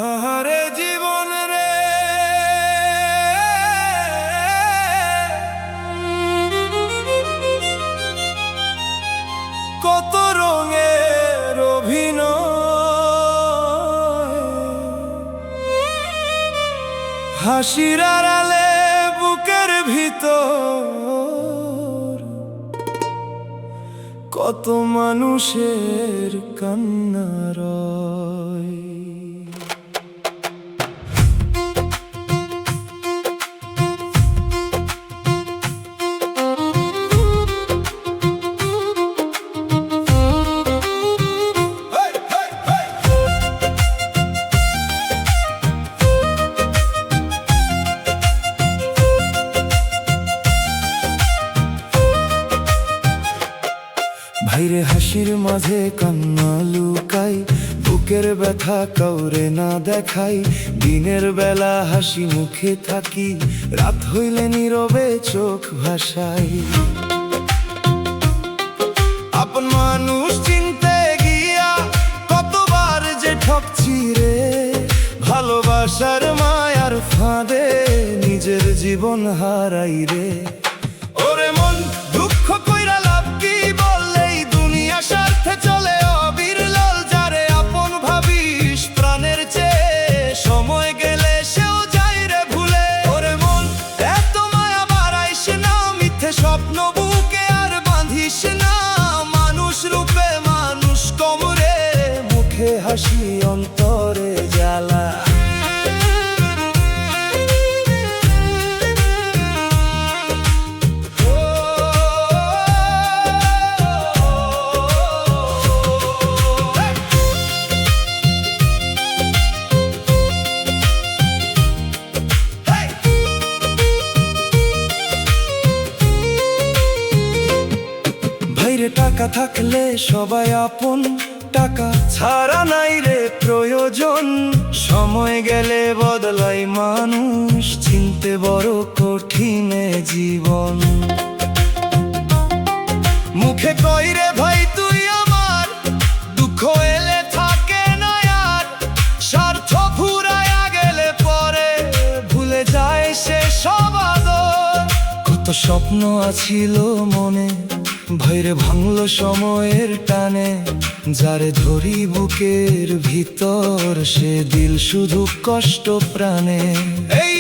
আহারে জীবন রে, কত রঙের অভিনয়, হাসির আড়ালে বুকের ভিতর কত মানুষের কান্না রয়। ভাইরে হাসির মাঝে কান্না লুকাই, বুকের ব্যথা কাউরে না দেখাই। দিনের বেলা হাসি মুখে থাকি, রাত হইলে নীরবে চোখ ভাসাই। আপন মানুষ চিনতে গিয়া কতবার যে ঠকছি রে, ভালোবাসার মায়ার ফাঁদে নিজের জীবন হারাই রে। ওরে মন দুঃখ কইরা লাভ কি, বললেই দুনিয়া স্বার্থে চলে অবিরল। যারে আপন ভাবিস প্রাণের চেয়ে, সময় গেলে সেও যায় রে ভুলে। ওরে মন এত মায়া বাড়াইস না, মিথ্যে স্বপ্ন বুকে আর বাঁধিস না। মানুষ রূপে মানুষ কম রে, মুখে হাসি অন্তরে জ্বালা। ভাইরে টাকা থাকলে সবাই আপন, টাকা ছাড়া নাই রে প্রয়োজন। সময় গেলে বদলাই মানুষ, চিনতে বড় কঠিন জীবন। মুখে কই রে ভাই তুই আমার, দুঃখ এলে থাকে না আর। স্বার্থ ফুরায়া গেলে পরে ভুলে যায় সে সব আদর। কত স্বপ্ন আছিল মনে, ভাইরে ভাঙলো সময়ের টানে। যারে ধরি বুকের ভিতর, সে দিল শুধু কষ্ট প্রাণে। এই